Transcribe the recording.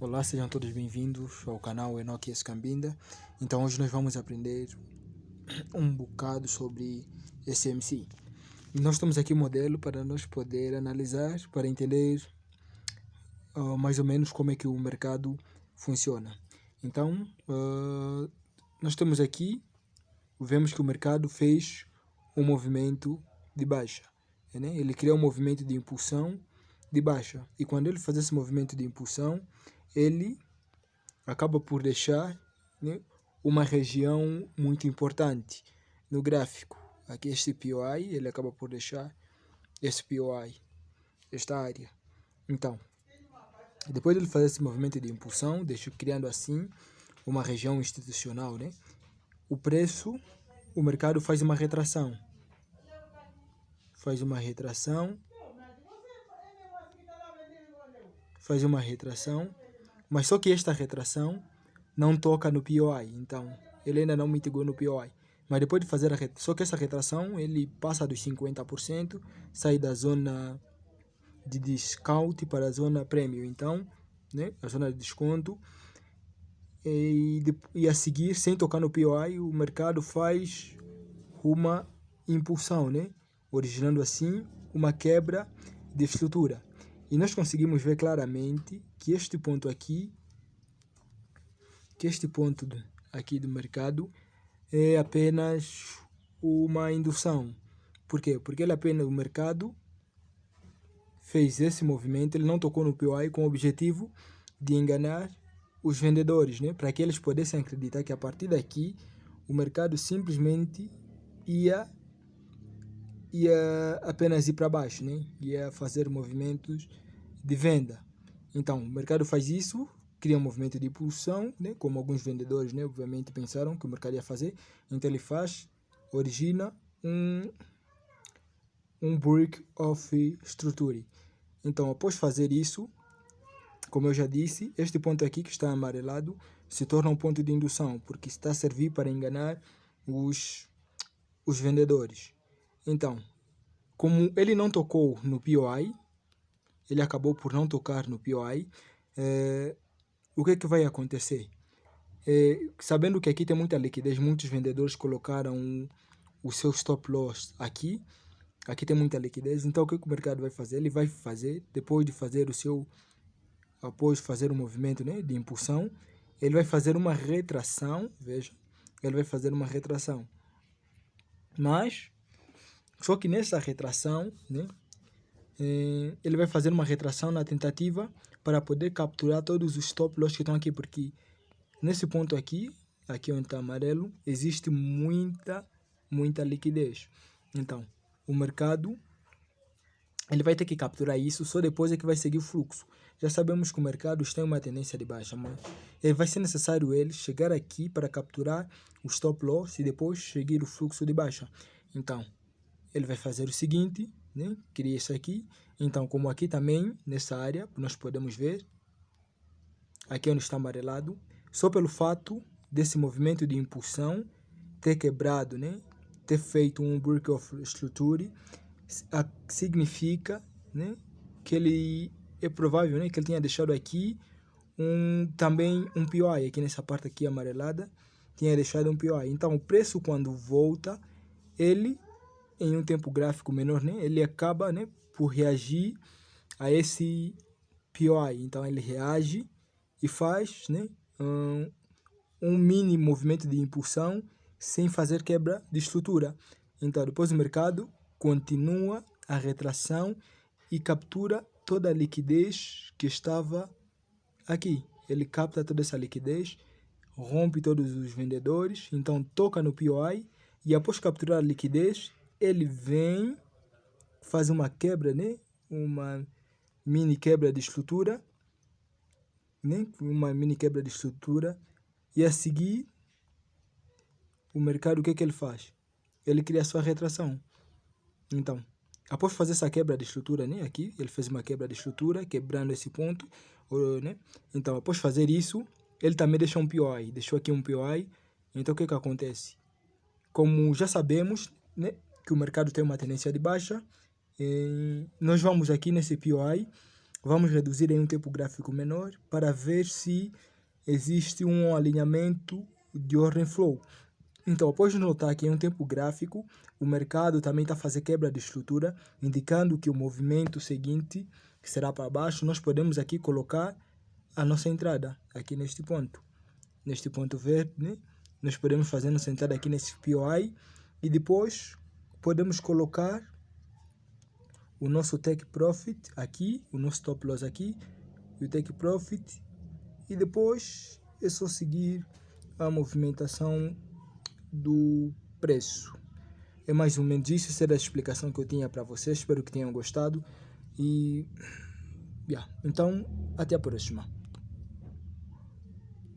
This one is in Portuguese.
Olá, sejam todos bem-vindos ao canal Enoque Escambinda. Então hoje nós vamos aprender um bocado sobre SMC. Nós temos aqui um modelo para nós poder analisar, para entender mais ou menos como é que o mercado funciona. Então, nós temos aqui, vemos que o mercado fez um movimento de baixa, né? Ele criou um movimento de impulsão de baixa, e quando ele faz esse movimento de impulsão, ele acaba por deixar, né, uma região muito importante no gráfico. Aqui este POI, ele acaba por deixar esse POI, esta área. Então, depois de ele fazer esse movimento de impulsão, deixa criando assim uma região institucional, né? O preço, o mercado faz uma retração. Faz uma retração, mas só que esta retração não toca no POI, então ele ainda não mitigou no POI. Mas depois de fazer só que essa retração, ele passa dos 50%, sai da zona de discount para a zona premium, então, né, a zona de desconto, e a seguir, sem tocar no POI, o mercado faz uma impulsão, né, originando assim uma quebra de estrutura. E nós conseguimos ver claramente que este ponto aqui, aqui do mercado é apenas uma indução. Por quê? Porque o mercado fez esse movimento, ele não tocou no POI com o objetivo de enganar os vendedores, né? Para que eles pudessem acreditar que a partir daqui o mercado simplesmente ia apenas ir para baixo, né? Ia fazer movimentos de venda. Então, o mercado faz isso, cria um movimento de impulsão, né? Como alguns vendedores, né, obviamente pensaram que o mercado ia fazer. Então ele origina um break of structure. Então, após fazer isso, como eu já disse, este ponto aqui que está amarelado se torna um ponto de indução, porque está a servir para enganar os vendedores. Então, como ele não tocou no POI, ele acabou por não tocar no POI, o que é que vai acontecer? Sabendo que aqui tem muita liquidez, muitos vendedores colocaram o seu stop loss aqui tem muita liquidez, então o que o mercado vai fazer? Ele vai fazer, depois de fazer após fazer o movimento, né, de impulsão, ele vai fazer uma retração, veja, ele vai fazer uma retração. Mas, só que nessa retração, né, ele vai fazer uma retração na tentativa para poder capturar todos os stop loss que estão aqui, porque nesse ponto aqui onde está amarelo, existe muita liquidez. Então, o mercado, ele vai ter que capturar isso, só depois é que vai seguir o fluxo. Já sabemos que o mercado tem uma tendência de baixa, mas vai ser necessário ele chegar aqui para capturar o stop loss e depois seguir o fluxo de baixa. Então, ele vai fazer o seguinte, né? Cria isso aqui. Então, como aqui também, nessa área, nós podemos ver, aqui onde está amarelado, só pelo fato desse movimento de impulsão ter quebrado, né, ter feito um break of structure, significa, né, que ele é provável, né, que ele tenha deixado aqui também um POI, aqui nessa parte aqui amarelada, tinha deixado um POI. Então o preço, quando volta, ele em um tempo gráfico menor, né, ele acaba, né, por reagir a esse POI. Então ele reage e faz, né, um mini movimento de impulsão sem fazer quebra de estrutura. Então depois o mercado continua a retração e captura toda a liquidez que estava aqui. Ele capta toda essa liquidez, rompe todos os vendedores, então toca no POI e após capturar a liquidez, ele vem, faz uma quebra, né? Uma mini quebra de estrutura, né? Uma mini quebra de estrutura, e a seguir o mercado, o que é que ele faz? Ele cria a sua retração. Então, após fazer essa quebra de estrutura, né, aqui, ele fez uma quebra de estrutura, quebrando esse ponto, né? Então, após fazer isso, ele também deixou um POI, deixou aqui um POI. Então, o que é que acontece? Como já sabemos, né, que o mercado tem uma tendência de baixa, nós vamos aqui nesse POI vamos reduzir em um tempo gráfico menor para ver se existe um alinhamento de ordem flow. Então, após notar que em um tempo gráfico, o mercado também está a fazer quebra de estrutura, indicando que o movimento seguinte, que será para baixo, nós podemos aqui colocar a nossa entrada, aqui neste ponto verde, né? Nós podemos fazer nossa entrada aqui nesse POI e depois podemos colocar o nosso take profit aqui, o nosso stop loss aqui, e o take profit, e depois é só seguir a movimentação do preço. É mais ou menos isso, essa era a explicação que eu tinha para vocês, espero que tenham gostado e então até a próxima.